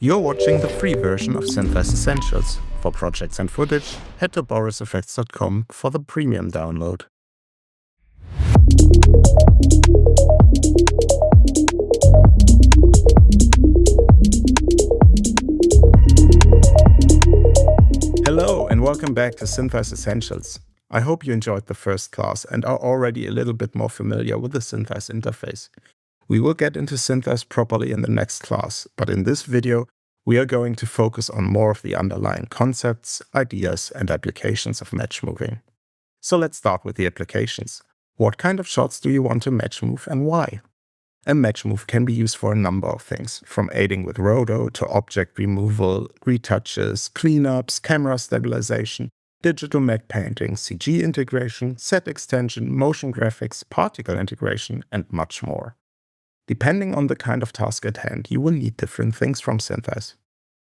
You're watching the free version of SynthEyes Essentials. For projects and footage, head to BorisFX.com for the premium download. Hello and welcome back to SynthEyes Essentials. I hope you enjoyed the first class and are already a little bit more familiar with the SynthEyes interface. We will get into SynthEyes properly in the next class, but in this video, we are going to focus on more of the underlying concepts, ideas, and applications of matchmoving. So let's start with the applications. What kind of shots do you want to matchmove and why? A matchmove can be used for a number of things, from aiding with roto to object removal, retouches, cleanups, camera stabilization, digital matte painting, CG integration, set extension, motion graphics, particle integration, and much more. Depending on the kind of task at hand, you will need different things from SynthEyes.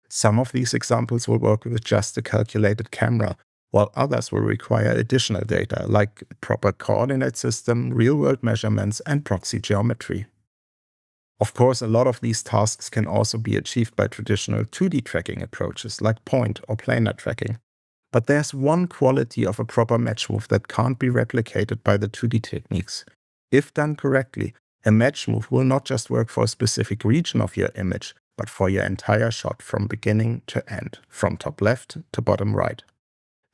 Some of these examples will work with just a calculated camera, while others will require additional data like a proper coordinate system, real-world measurements, and proxy geometry. Of course, a lot of these tasks can also be achieved by traditional 2D tracking approaches like point or planar tracking. But there's one quality of a proper matchmove that can't be replicated by the 2D techniques. If done correctly, a matchmove will not just work for a specific region of your image, but for your entire shot from beginning to end, from top left to bottom right.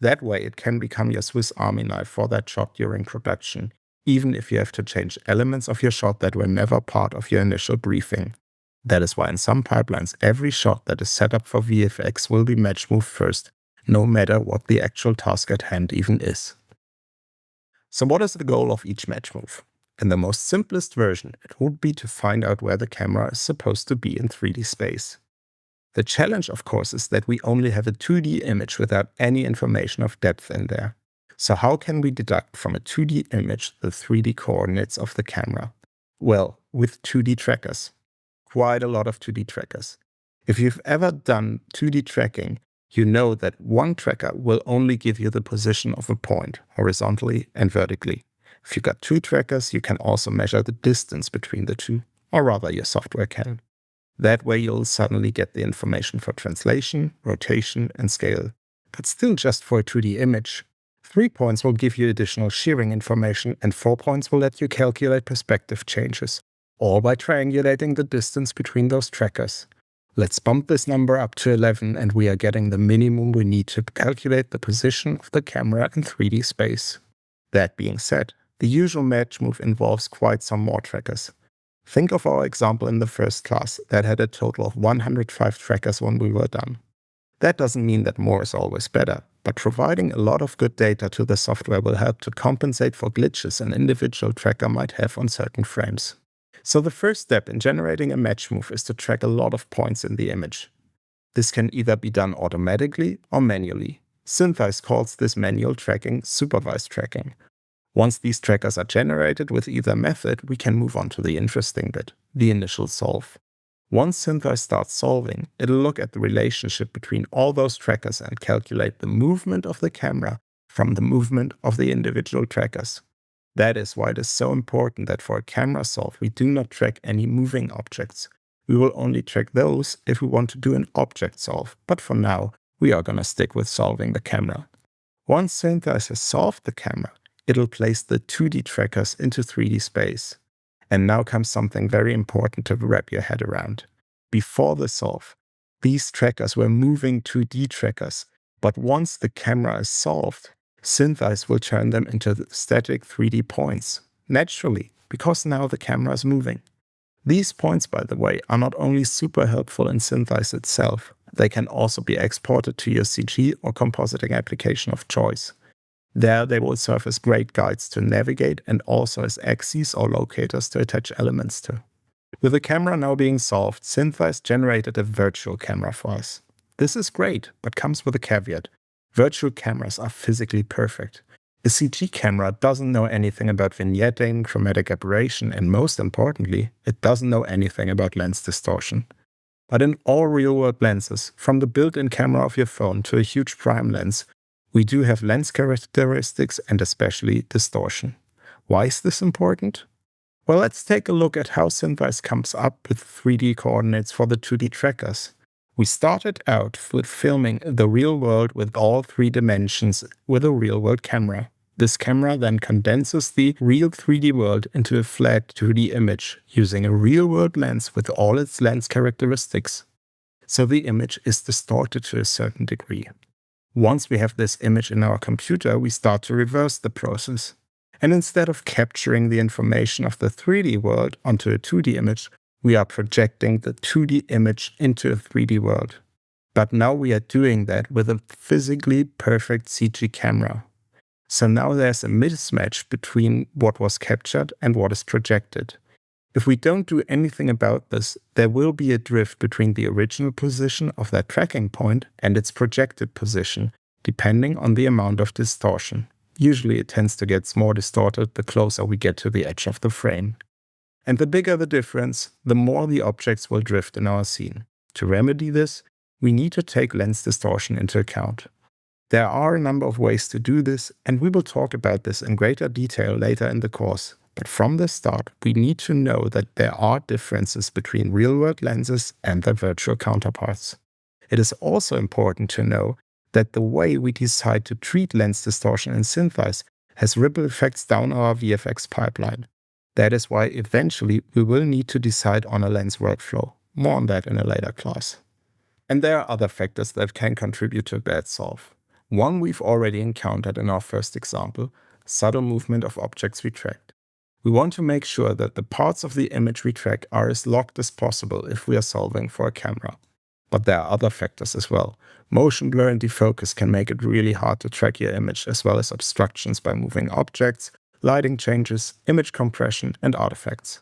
That way it can become your Swiss Army knife for that shot during production, even if you have to change elements of your shot that were never part of your initial briefing. That is why in some pipelines every shot that is set up for VFX will be matchmoved first, no matter what the actual task at hand even is. So what is the goal of each matchmove? In the most simplest version, it would be to find out where the camera is supposed to be in 3D space. The challenge, of course, is that we only have a 2D image without any information of depth in there. So how can we deduct from a 2D image the 3D coordinates of the camera? Well, with 2D trackers. Quite a lot of 2D trackers. If you've ever done 2D tracking, you know that one tracker will only give you the position of a point, horizontally and vertically. If you got two trackers, you can also measure the distance between the two, or rather your software can. That way you'll suddenly get the information for translation, rotation, and scale. But still just for a 2D image. 3 points will give you additional shearing information, and 4 points will let you calculate perspective changes, all by triangulating the distance between those trackers. Let's bump this number up to 11, and we are getting the minimum we need to calculate the position of the camera in 3D space. That being said, the usual matchmove involves quite some more trackers. Think of our example in the first class that had a total of 105 trackers when we were done. That doesn't mean that more is always better, but providing a lot of good data to the software will help to compensate for glitches an individual tracker might have on certain frames. So the first step in generating a matchmove is to track a lot of points in the image. This can either be done automatically or manually. SynthEyes calls this manual tracking supervised tracking. Once these trackers are generated with either method, we can move on to the interesting bit, the initial solve. Once SynthEyes starts solving, it'll look at the relationship between all those trackers and calculate the movement of the camera from the movement of the individual trackers. That is why it is so important that for a camera solve, we do not track any moving objects. We will only track those if we want to do an object solve, but for now, we are gonna stick with solving the camera. Once SynthEyes has solved the camera, it'll place the 2D trackers into 3D space. And now comes something very important to wrap your head around. Before the solve, these trackers were moving 2D trackers, but once the camera is solved, SynthEyes will turn them into static 3D points, naturally, because now the camera is moving. These points, by the way, are not only super helpful in SynthEyes itself, they can also be exported to your CG or compositing application of choice. There they will serve as great guides to navigate and also as axes or locators to attach elements to. With the camera now being solved, SynthEyes generated a virtual camera for us. This is great, but comes with a caveat. Virtual cameras are physically perfect. A CG camera doesn't know anything about vignetting, chromatic aberration, and most importantly, it doesn't know anything about lens distortion. But in all real-world lenses, from the built-in camera of your phone to a huge prime lens, we do have lens characteristics and especially distortion. Why is this important? Well, let's take a look at how SynthEyes comes up with 3D coordinates for the 2D trackers. We started out with filming the real world with all 3 dimensions with a real-world camera. This camera then condenses the real 3D world into a flat 2D image using a real-world lens with all its lens characteristics. So the image is distorted to a certain degree. Once we have this image in our computer, we start to reverse the process. And instead of capturing the information of the 3D world onto a 2D image, we are projecting the 2D image into a 3D world. But now we are doing that with a physically perfect CG camera. So now there's a mismatch between what was captured and what is projected. If we don't do anything about this, there will be a drift between the original position of that tracking point and its projected position, depending on the amount of distortion. Usually it tends to get more distorted the closer we get to the edge of the frame. And the bigger the difference, the more the objects will drift in our scene. To remedy this, we need to take lens distortion into account. There are a number of ways to do this, and we will talk about this in greater detail later in the course. But from the start, we need to know that there are differences between real-world lenses and their virtual counterparts. It is also important to know that the way we decide to treat lens distortion in SynthEyes has ripple effects down our VFX pipeline. That is why eventually we will need to decide on a lens workflow. More on that in a later class. And there are other factors that can contribute to a bad solve. One we've already encountered in our first example, subtle movement of objects we tracked. We want to make sure that the parts of the image we track are as locked as possible if we are solving for a camera. But there are other factors as well. Motion blur and defocus can make it really hard to track your image, as well as obstructions by moving objects, lighting changes, image compression, and artifacts.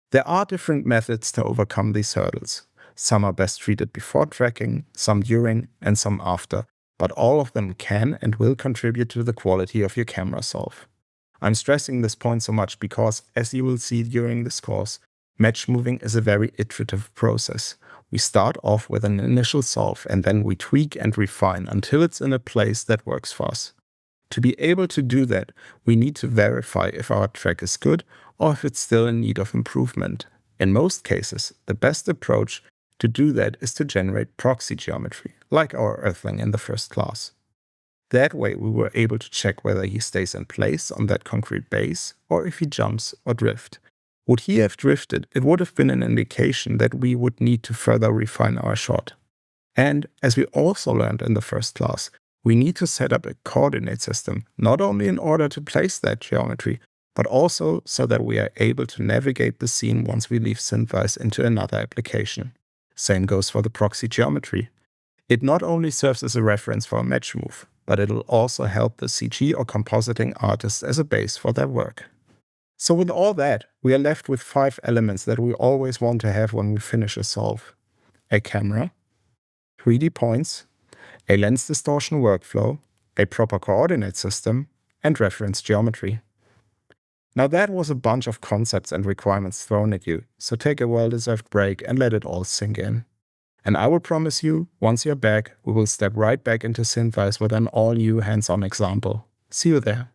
There are different methods to overcome these hurdles. Some are best treated before tracking, some during, and some after, but all of them can and will contribute to the quality of your camera solve. I'm stressing this point so much because, as you will see during this course, match moving is a very iterative process. We start off with an initial solve and then we tweak and refine until it's in a place that works for us. To be able to do that, we need to verify if our track is good or if it's still in need of improvement. In most cases, the best approach to do that is to generate proxy geometry, like our earthling in the first class. That way we were able to check whether he stays in place on that concrete base or if he jumps or drifts. Would he have drifted, it would have been an indication that we would need to further refine our shot. And as we also learned in the first class, we need to set up a coordinate system, not only in order to place that geometry, but also so that we are able to navigate the scene once we leave SynthEyes into another application. Same goes for the proxy geometry. It not only serves as a reference for a match move, but it'll also help the CG or compositing artists as a base for their work. So with all that, we are left with 5 elements that we always want to have when we finish a solve. A camera, 3D points, a lens distortion workflow, a proper coordinate system, and reference geometry. Now that was a bunch of concepts and requirements thrown at you, so take a well-deserved break and let it all sink in. And I will promise you, once you're back, we will step right back into SynthEyes with an all-new hands-on example. See you there.